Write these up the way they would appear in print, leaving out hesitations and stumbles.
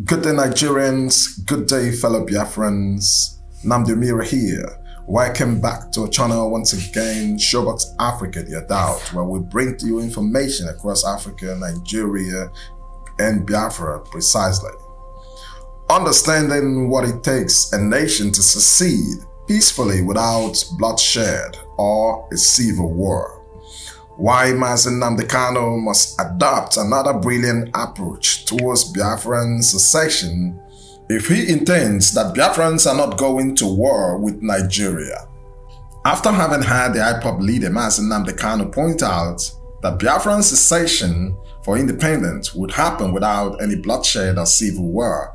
Good day, Nigerians. Good day, fellow Biafrans. Nnamdi here. Welcome back to our channel once again, Showbox Africa, the Adult, where we bring to you information across Africa, Nigeria, and Biafra precisely. Understanding what it takes a nation to succeed peacefully without bloodshed or a civil war. Why Mazi Nnamdi Kanu must adopt another brilliant approach towards Biafran secession if he intends that Biafrans are not going to war with Nigeria. After having had the IPOB leader Mazi Nnamdi Kanu point out that Biafran secession for independence would happen without any bloodshed or civil war,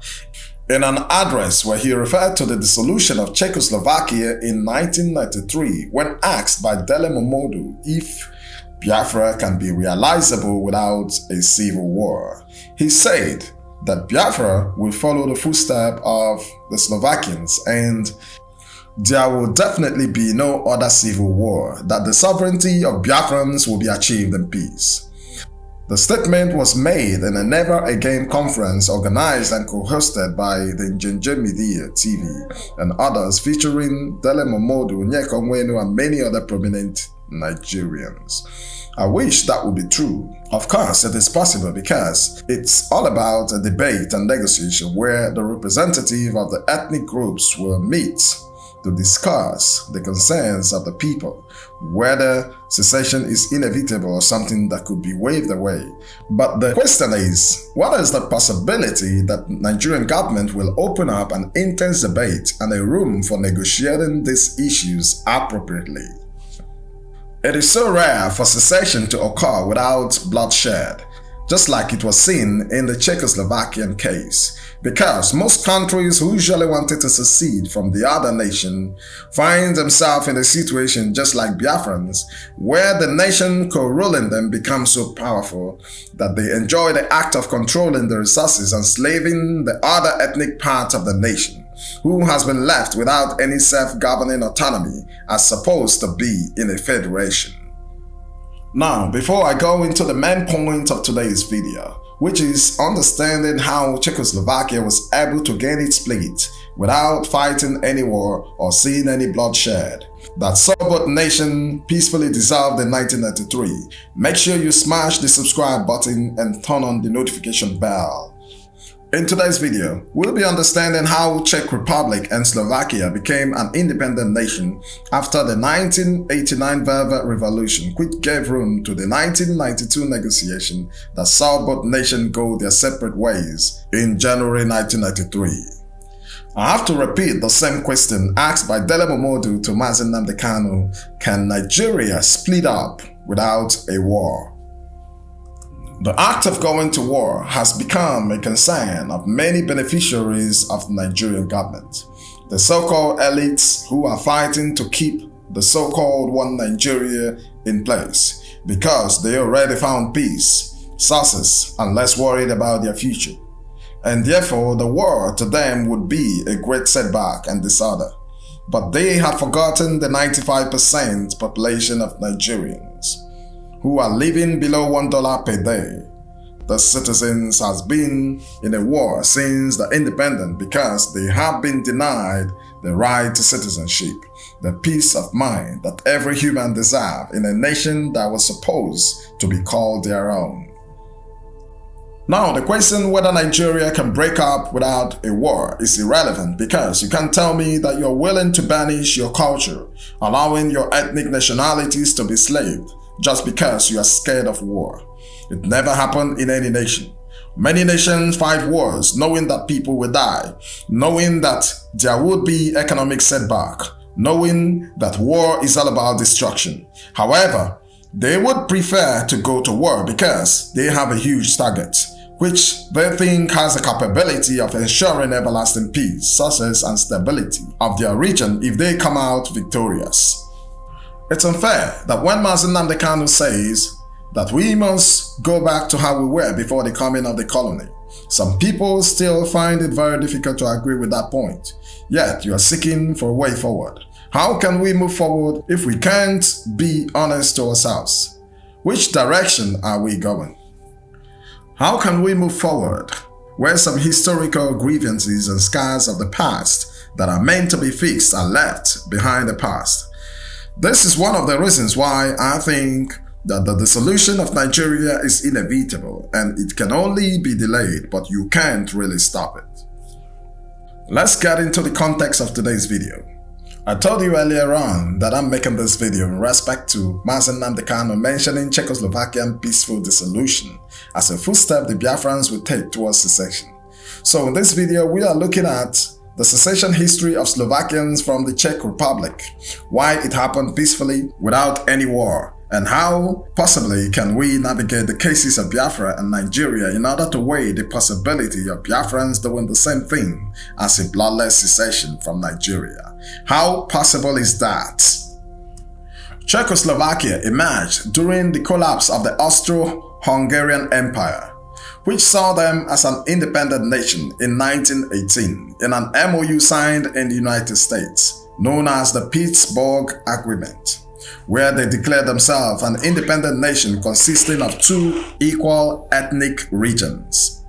in an address where he referred to the dissolution of Czechoslovakia in 1993 when asked by Dele Momodu if Biafra can be realizable without a civil war, he said that Biafra will follow the footsteps of the Slovakians and there will definitely be no other civil war, that the sovereignty of Biafrans will be achieved in peace. The statement was made in a Never Again conference organized and co-hosted by the Njenje Media TV and others featuring Dele Momodu, Nyeko Nwenu and many other prominent Nigerians. I wish that would be true. Of course, it is possible because it's all about a debate and negotiation where the representative of the ethnic groups will meet to discuss the concerns of the people, whether secession is inevitable or something that could be waved away. But the question is, what is the possibility that Nigerian government will open up an intense debate and a room for negotiating these issues appropriately? It is so rare for secession to occur without bloodshed, just like it was seen in the Czechoslovakian case, because most countries who usually wanted to secede from the other nation find themselves in a situation just like Biafrans, where the nation co-ruling them becomes so powerful that they enjoy the act of controlling the resources and enslaving the other ethnic part of the nation, who has been left without any self-governing autonomy as supposed to be in a federation. Now, before I go into the main point of today's video, which is understanding how Czechoslovakia was able to gain its split without fighting any war or seeing any bloodshed, that saw both nations peacefully dissolved in 1993, make sure you smash the subscribe button and turn on the notification bell. In today's video, we'll be understanding how Czech Republic and Slovakia became an independent nation after the 1989 Velvet Revolution, which gave room to the 1992 negotiation that saw both nations go their separate ways in January 1993. I have to repeat the same question asked by Dele Momodu to Mazi Nnamdi Kanu: can Nigeria split up without a war? The act of going to war has become a concern of many beneficiaries of the Nigerian government, the so-called elites who are fighting to keep the so-called One Nigeria in place because they already found peace, success, and less worried about their future. And therefore, the war to them would be a great setback and disorder. But they have forgotten the 95% population of Nigerians who are living below $1 per day. The citizens has been in a war since the independence because they have been denied the right to citizenship, the peace of mind that every human deserves in a nation that was supposed to be called their own. Now, the question whether Nigeria can break up without a war is irrelevant because you can't tell me that you're willing to banish your culture, allowing your ethnic nationalities to be slaved, just because you are scared of war. It never happened in any nation. Many nations fight wars knowing that people will die, knowing that there would be economic setback, knowing that war is all about destruction. However, they would prefer to go to war because they have a huge target, which they think has the capability of ensuring everlasting peace, success, and stability of their region if they come out victorious. It's unfair that when Mazi Nnamdi Kanu says that we must go back to how we were before the coming of the colony, some people still find it very difficult to agree with that point, yet you are seeking for a way forward. How can we move forward if we can't be honest to ourselves? Which direction are we going? How can we move forward where some historical grievances and scars of the past that are meant to be fixed are left behind the past. This is one of the reasons why I think that the dissolution of Nigeria is inevitable and it can only be delayed, but you can't really stop it. Let's get into the context of today's video. I told you earlier on that I'm making this video in respect to Mazi Nnamdi Kanu mentioning Czechoslovakian peaceful dissolution as a footstep the Biafrans would take towards secession. So in this video, we are looking at the secession history of Slovakians from the Czech Republic, why it happened peacefully without any war, and how possibly can we navigate the cases of Biafra and Nigeria in order to weigh the possibility of Biafrans doing the same thing as a bloodless secession from Nigeria. How possible is that? Czechoslovakia emerged during the collapse of the Austro-Hungarian Empire, which saw them as an independent nation in 1918 in an MOU signed in the United States, known as the Pittsburgh Agreement, where they declared themselves an independent nation consisting of two equal ethnic regions.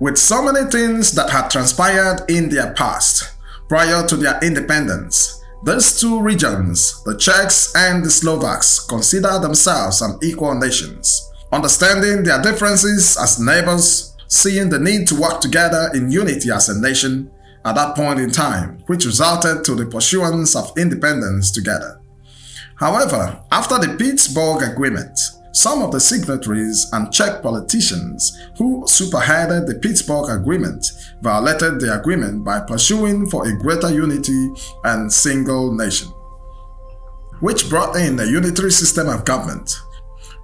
With so many things that had transpired in their past prior to their independence, these two regions, the Czechs and the Slovaks, consider themselves an equal nations. Understanding their differences as neighbors, seeing the need to work together in unity as a nation at that point in time, which resulted to the pursuance of independence together. However, after the Pittsburgh Agreement, some of the signatories and Czech politicians who spearheaded the Pittsburgh Agreement violated the agreement by pursuing for a greater unity and single nation, which brought in a unitary system of government,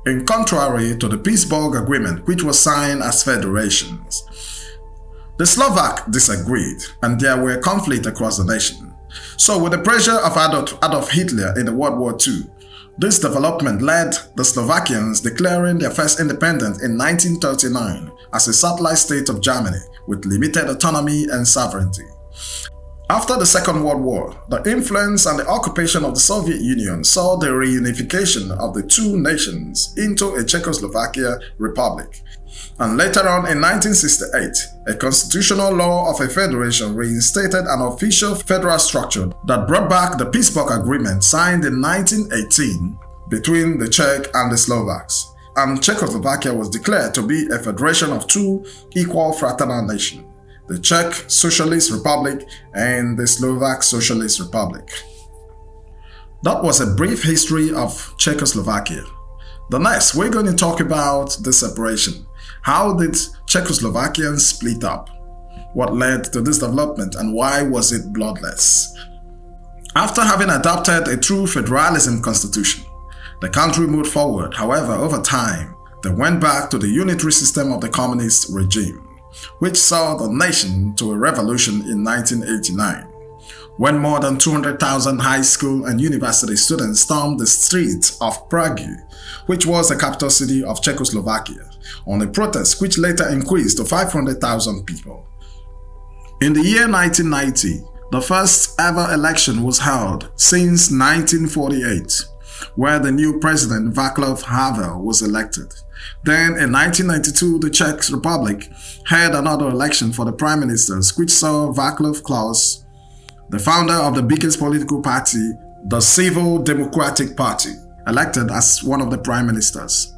in contrary to the Pittsburgh Agreement, which was signed as federations. The Slovaks disagreed, and there were conflicts across the nation. So with the pressure of Adolf Hitler in the World War II, this development led the Slovakians declaring their first independence in 1939 as a satellite state of Germany with limited autonomy and sovereignty. After the Second World War, the influence and the occupation of the Soviet Union saw the reunification of the two nations into a Czechoslovakia republic. And later on in 1968, a constitutional law of a federation reinstated an official federal structure that brought back the Pittsburgh Agreement signed in 1918 between the Czech and the Slovaks. And Czechoslovakia was declared to be a federation of two equal fraternal nations, the Czech Socialist Republic and the Slovak Socialist Republic. That was a brief history of Czechoslovakia. The next, we're going to talk about the separation. How did Czechoslovakians split up? What led to this development and why was it bloodless? After having adopted a true federalism constitution, the country moved forward. However, over time, they went back to the unitary system of the communist regime, which saw the nation to a revolution in 1989, when more than 200,000 high school and university students stormed the streets of Prague, which was the capital city of Czechoslovakia, on a protest which later increased to 500,000 people. In the year 1990, the first ever election was held since 1948, where the new president Václav Havel was elected. Then in 1992, the Czech Republic had another election for the prime ministers, which saw Václav Klaus, the founder of the biggest political party, the Civil Democratic Party, elected as one of the prime ministers.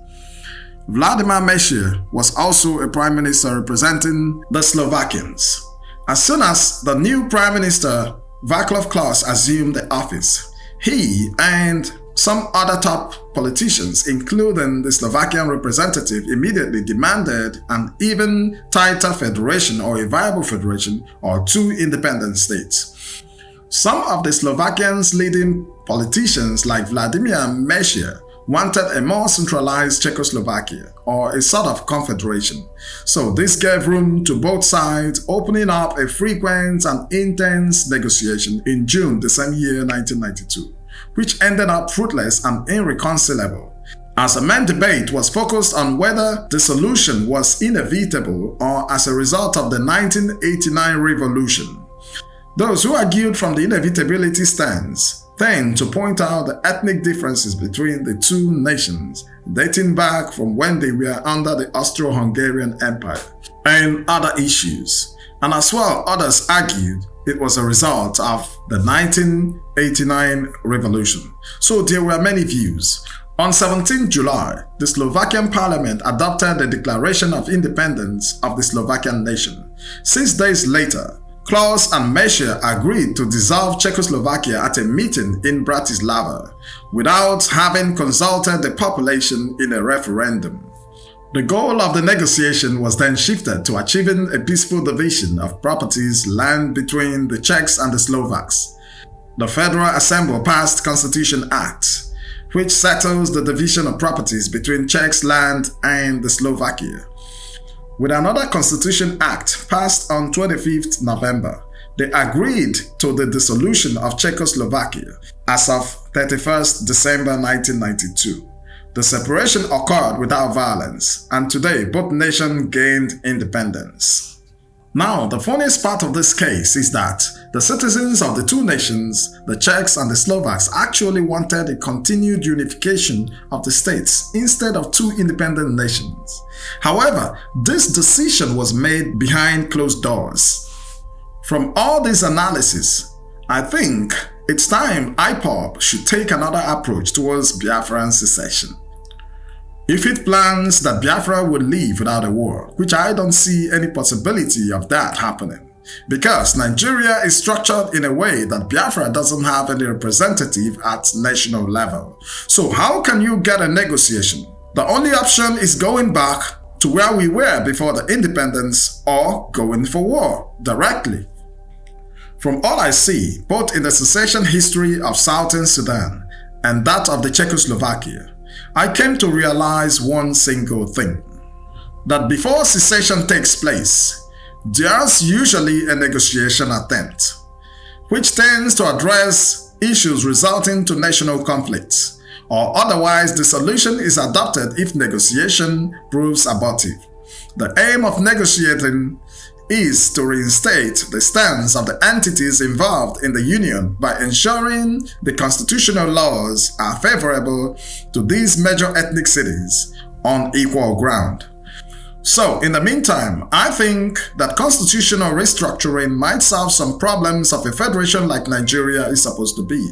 Vladimir Mečiar was also a prime minister representing the Slovakians. As soon as the new prime minister Václav Klaus assumed the office, he and some other top politicians, including the Slovakian representative, immediately demanded an even tighter federation or a viable federation or two independent states. Some of the Slovakians' leading politicians like Vladimir Mečiar wanted a more centralized Czechoslovakia or a sort of confederation. So this gave room to both sides, opening up a frequent and intense negotiation in June the same year 1992. Which ended up fruitless and irreconcilable, as the main debate was focused on whether dissolution was inevitable or as a result of the 1989 revolution. Those who argued from the inevitability stance tend to point out the ethnic differences between the two nations, dating back from when they were under the Austro-Hungarian Empire. and other issues. And as well, others argued it was a result of the 1989 revolution. So there were many views. On 17 July, the Slovakian parliament adopted the Declaration of Independence of the Slovakian nation. 6 days later, Klaus and Measure agreed to dissolve Czechoslovakia at a meeting in Bratislava without having consulted the population in a referendum. The goal of the negotiation was then shifted to achieving a peaceful division of properties land between the Czechs and the Slovaks. The Federal Assembly passed Constitution Act, which settles the division of properties between Czechs land and the Slovakia. With another Constitution Act passed on 25th November, they agreed to the dissolution of Czechoslovakia as of 31st December 1992. The separation occurred without violence, and today both nations gained independence. Now, the funniest part of this case is that the citizens of the two nations, the Czechs and the Slovaks, actually wanted a continued unification of the states instead of two independent nations. However, this decision was made behind closed doors. From all this analysis, I think it's time IPOB should take another approach towards Biafran secession. If it plans that Biafra will leave without a war, which I don't see any possibility of that happening, because Nigeria is structured in a way that Biafra doesn't have any representative at national level. So how can you get a negotiation? The only option is going back to where we were before the independence or going for war directly. From all I see, both in the secession history of Southern Sudan and that of the Czechoslovakia, I came to realize one single thing, that before secession takes place, there's usually a negotiation attempt, which tends to address issues resulting to national conflicts, or otherwise the solution is adopted if negotiation proves abortive. The aim of negotiating is to reinstate the stance of the entities involved in the union by ensuring the constitutional laws are favorable to these major ethnic cities on equal ground. So, in the meantime, I think that constitutional restructuring might solve some problems of a federation like Nigeria is supposed to be.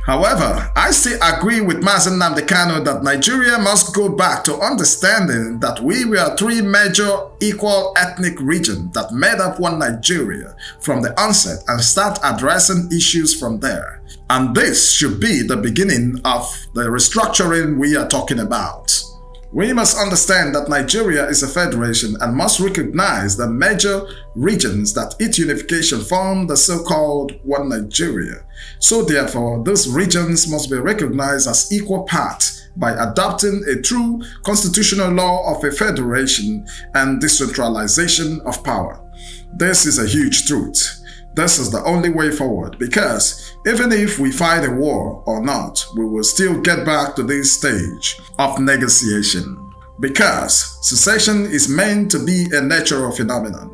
However, I still agree with Mazi Nnamdi Kanu that Nigeria must go back to understanding that we were three major equal ethnic regions that made up one Nigeria from the onset and start addressing issues from there. And this should be the beginning of the restructuring we are talking about. We must understand that Nigeria is a federation and must recognize the major regions that its unification form the so-called one Nigeria. So therefore, those regions must be recognized as equal parts by adopting a true constitutional law of a federation and decentralization of power. This is a huge truth. This is the only way forward, because even if we fight a war or not, we will still get back to this stage of negotiation, because secession is meant to be a natural phenomenon.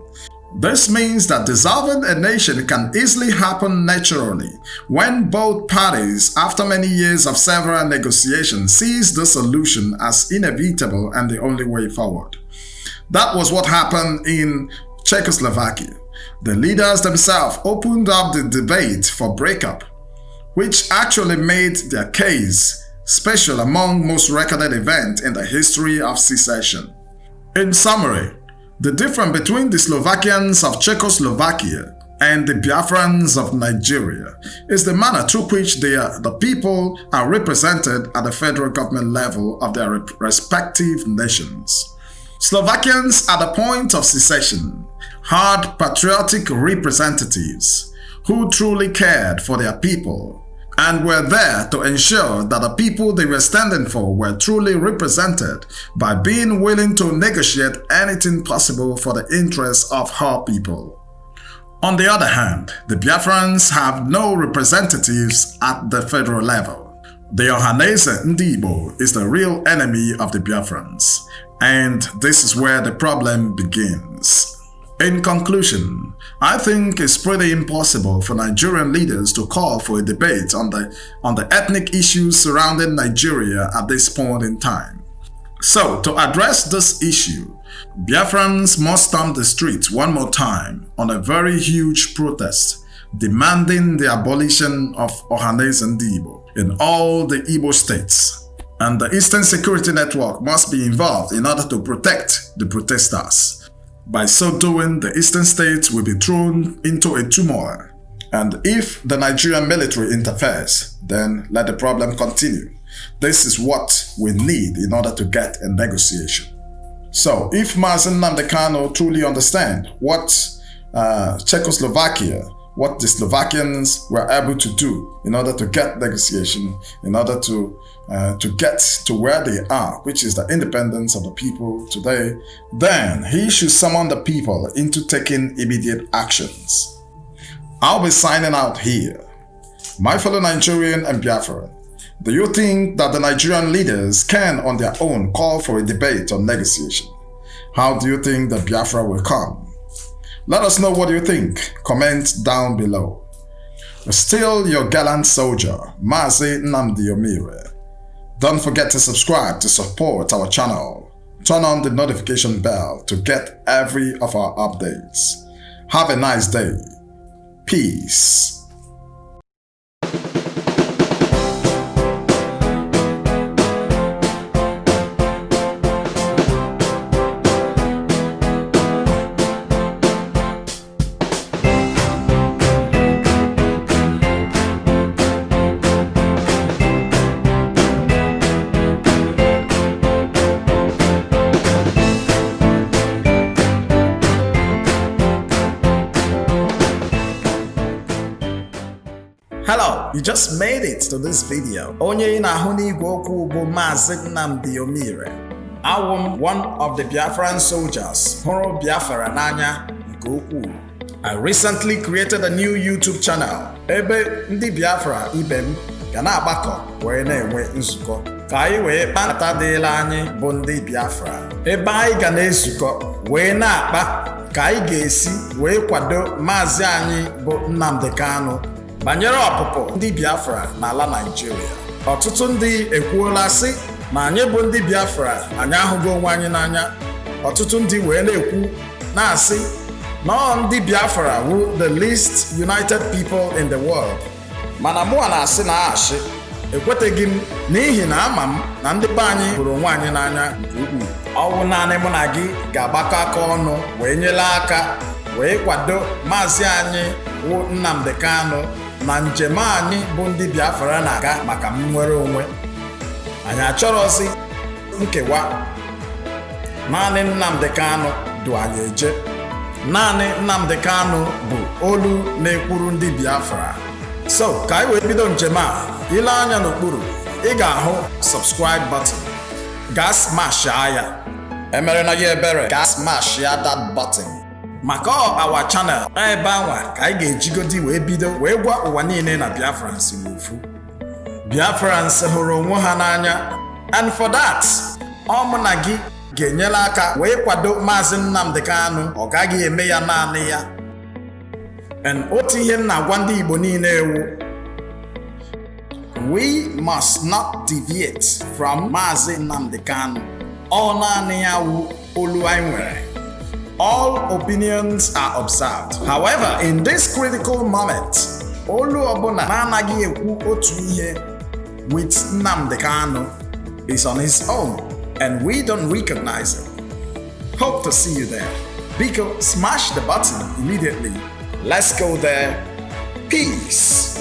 This means that dissolving a nation can easily happen naturally when both parties, after many years of several negotiations, sees the solution as inevitable and the only way forward. That was what happened in Czechoslovakia. The leaders themselves opened up the debate for breakup, which actually made their case special among most recorded events in the history of secession. In summary, the difference between the Slovakians of Czechoslovakia and the Biafrans of Nigeria is the manner through which the people are represented at the federal government level of their respective nations. Slovakians at the point of secession had patriotic representatives who truly cared for their people and were there to ensure that the people they were standing for were truly represented by being willing to negotiate anything possible for the interests of her people. On the other hand, the Biafrans have no representatives at the federal level. The Ohanese Ndibo is the real enemy of the Biafrans, and this is where the problem begins. In conclusion, I think it's pretty impossible for Nigerian leaders to call for a debate on the ethnic issues surrounding Nigeria at this point in time. So, to address this issue, Biafrans must storm the streets one more time on a very huge protest demanding the abolition of Ohaneze Ndi Igbo in all the Igbo states. And the Eastern Security Network must be involved in order to protect the protesters. By so doing, the Eastern states will be thrown into a turmoil. And if the Nigerian military interferes, then let the problem continue. This is what we need in order to get a negotiation. So, if Mazi Nnamdi Kanu truly understands what Czechoslovakia, what the Slovakians were able to do in order to get negotiation, in order to get to where they are, which is the independence of the people today, then he should summon the people into taking immediate actions. I'll be signing out here. My fellow Nigerian and Biafran, do you think that the Nigerian leaders can on their own call for a debate on negotiation? How do you think that Biafra will come? Let us know what you think. Comment down below. Still your gallant soldier, Mazi Nnamdi Kanu. Don't forget to subscribe to support our channel. Turn on the notification bell to get every of our updates. Have a nice day. Peace. Hello, you just made it to this video. Onye na-ahụ n'igwe okwu bụ Mazi Nnamdi Kanu. I'm one of the Biafran soldiers hụrụ Biafra n'anya nke ukwuu. I recently created a new YouTube channel ebe ndị Biafra ibe m ga na-agbakọ wee na-enwe nzukọ ka anyị wee kpata dịla anyị bụ ndị Biafra ebe anyị ga na-ezukọ wee na-akpa ka anyị ga-esi wee kwado maazị anyị bụ Nnamdi Kanu banyere ọpụpụ ndị Biafra n'ala Nigeria. Ọtụtụ ndị ekwuola sị na anyị bụ ndị Biafra anyị ahụghị onwe anyị n'anya. Ọtụtụ ndị wee na-ekwu na-asị na ndị Biafra were the least united people in the world. Mana mụ na-asị na ashị ekweteghị m n'ihi na ama m na ndị be anyị hụrụ onwe anyị n'anya nke ukwuu. Ọ bụ naanị mụ na gị ga-agbakọ aka ọnụ wee nyere aka wee kwado maazị anyị bụ Nnamdi Kanu na njem anyị bụ ndị Biafra na-aga maka nnwere onwe. Anyị achọrọzi nkewa. Naanị Nnamdi Kanu du anyị eje. Naanị Nnamdi Kanu bụ olu na-ekwuru ndị Biafra. So, ka anyị wee bido njem a, ile anya n'okpuru, ị ga-ahụ subscribe button. Gaa smash ya. Emere na ya ebere, gaa smash ya that button. Maka our channel ebe anwa ka anyị ga-ejigodi wee bido wee gwa ụwa niile na Biafrans n'ofu. Biafrans hụrụ onwe ha n'anya, and for that mụ na gị ga-enyere aka wee kwado Maazị Nnamdi Kanu. Ọ gaghị eme ya naanị ya. And otu ihe m na-agwa ndị Igbo niile ewu, we must not deviate from Maazị Nnamdi Kanu. Ọ naanị ya wu olu anyị nwere. All opinions are observed. However, in this critical moment, olu ọbụla na-anaghị ekwu otu ihe with Nnamdi Kanu is on his own, and we don't recognize him. Hope to see you there. Biko, smash the button immediately. Let's go there. Peace.